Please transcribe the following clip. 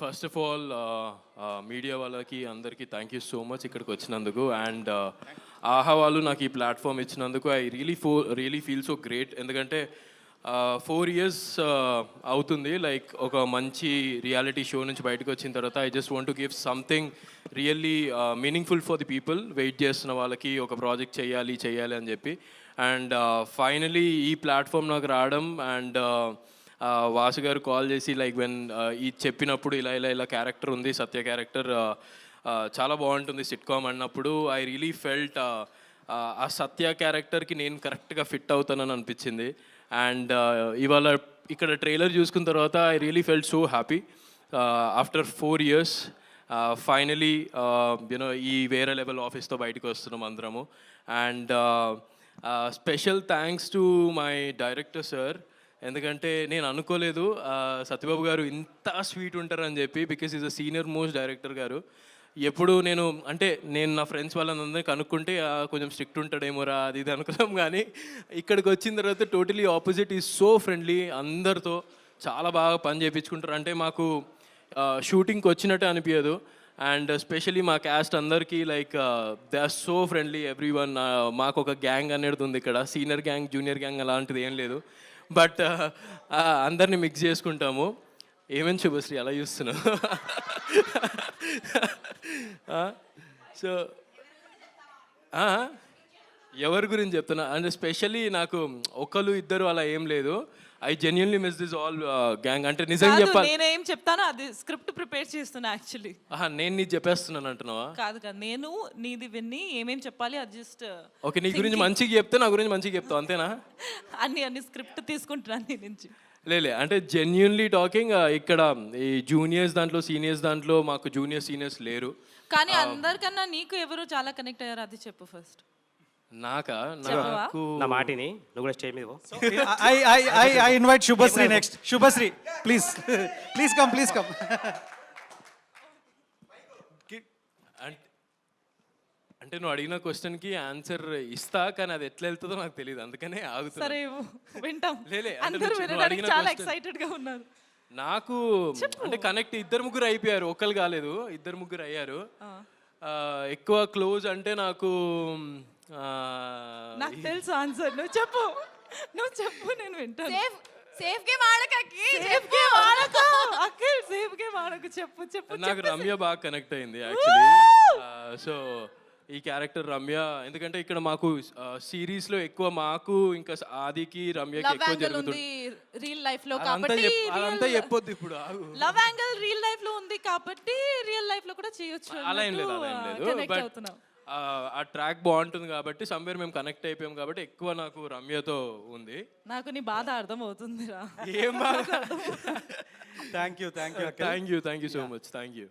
First of all media వాళ్ళకి అందరికీ thank you so much ఇక్కడికి వచ్చినందుకు. అండ్ ఆహా వాళ్ళు నాకు ఈ ప్లాట్ఫామ్ ఇచ్చినందుకు I really feel so great. ఎందుకంటే 4 years అవుతుంది లైక్ ఒక మంచి రియాలిటీ షో నుంచి బయటకు వచ్చిన తర్వాత I just want to give something really meaningful for the people. Wait చేస్తున్న వాళ్ళకి ఒక ప్రాజెక్ట్ చేయాలి అని చెప్పి. అండ్ ఫైనలీ ఈ ప్లాట్ఫామ్ నాకు రావడం అండ్ వాసు గారు కాల్ చేసి లైక్ వెన్ ఈ చెప్పినప్పుడు ఇలా క్యారెక్టర్ ఉంది, సత్య క్యారెక్టర్ చాలా బాగుంటుంది సిట్కామ్ అన్నప్పుడు ఐ రియలీ ఫెల్ట్ ఆ సత్య క్యారెక్టర్కి నేను కరెక్ట్గా ఫిట్ అవుతానని అనిపించింది. అండ్ ఇవాళ ఇక్కడ ట్రైలర్ చూసుకున్న తర్వాత I really felt so happy after 4 years finally you know ఈ వేరే లెవెల్ ఆఫీస్తో బయటకు వస్తున్నాం అందరము. And special thanks to my director sir. ఎందుకంటే నేను అనుకోలేదు సత్యబాబు గారు ఇంత స్వీట్ ఉంటారని చెప్పి, because is a senior most director గారు. ఎప్పుడు నేను నా ఫ్రెండ్స్ వాళ్ళందరినీ కనుక్కుంటే కొంచెం స్ట్రిక్ట్ ఉంటాడేమోరా అది ఇది అనుకున్నాం, కానీ ఇక్కడికి వచ్చిన తర్వాత totally opposite. Is so friendly, అందరితో చాలా బాగా పని చేయించుకుంటారు. అంటే మాకు షూటింగ్కి వచ్చినట్టే అనిపించదు. అండ్ స్పెషలీ మా క్యాస్ట్ అందరికీ like they are so friendly everyone. మాకు ఒక గ్యాంగ్ అనేది ఉంది ఇక్కడ, సీనియర్ గ్యాంగ్ జూనియర్ గ్యాంగ్ అలాంటిది ఏం లేదు. బట్ అందరినీ మిక్స్ చేసుకుంటాము. ఏమేమి శుభశ్రీ అలా చూస్తున్నావు? సో ఎవరి గురించి చెప్తున్నా అంటే స్పెషల్లీ నాకు ఒకరు ఇద్దరు అలా ఏం లేదు. I genuinely miss this all gang. అంటే నిజంగా చెప్పాలి, నేనేం చెప్తాను అది స్క్రిప్ట్ ప్రిపేర్ చేస్తున్నా యాక్చువల్లీ. నేను నీకు చెప్పేస్తున్నాను అంటున్నావా? కాదు నేను నీది విన్ని ఏమేం చెప్పాలి అది జస్ట్ ఓకే. నీ గురించి మంచిగా చెప్తే నా గురించి మంచిగా చెప్తావు అంతేనా? అన్ని స్క్రిప్ట్ తీసుకుంటున్నాను నీ నుంచి. లేలే అంటే జెన్యున్లీ టాకింగ్ ఇక్కడ ఈ జూనియర్స్ దాంట్లో సీనియర్స్ దాంట్లో మాకు సీనియర్స్ లేరు. కానీ అందరికన్నా నీకు ఎవరు చాలా కనెక్ట్ అయ్యారు అది చెప్పు ఫస్ట్. నాకు నా మాటిని నువ్వు కూడా స్టేజ్ మీద పో. I invite Shubhasri next. Shubhasri, please come. అంటే నువ్వు అడిగిన క్వశ్చన్కి ఆన్సర్ ఇస్తా, కానీ అది ఎట్లా వెళ్తుందో నాకు తెలియదు, అందుకనే ఆగుతున్నా. సరే వింటాం. లేలే అందరూ వినడానికి చాలా ఎక్సైటెడ్ గా ఉన్నారు. నాకు అంటే కనెక్ట్ 2-3 అయిపోయారు, ఒకళ్ళు కాలేదు, 2-3 అయ్యారు. ఎక్కువ క్లోజ్ అంటే నాకు తెలుసు ఆన్సర్. నువ్వు చెప్పు నేను వింటాను. సేఫ్ గేమ్ ఆడకకి సేఫ్ గేమ్ ఆడకు. చెప్పు. నాకు రమ్య బాగా కనెక్ట్ అయింది యాక్చువల్లీ. సో ఈ క్యారెక్టర్ రమ్య, ఎందుకంటే ఇక్కడ మాకు సిరీస్ లో ఎక్కువ మాకు ఇంకా ఆదికి రమ్యకి ఎక్కువ జరుగుతుంది రియల్ లైఫ్ లో కాబట్టి. అదంతా చెప్పొద్దు ఇప్పుడు. లవ్ యాంగిల్ రియల్ లైఫ్ లో ఉంది కాబట్టి రియల్ లైఫ్ లో కూడా చేయొచ్చు. అలా ఏం లేదు. బట్ ఆ ట్రాక్ బాగుంటుంది కాబట్టి సమ్వేర్ మేము కనెక్ట్ అయిపోయాం కాబట్టి ఎక్కువ నాకు రమ్యతో ఉంది. నాకు నీ బాధ అర్థం అవుతుందిరా. ఏం బాధ? Thank you so much. Thank you.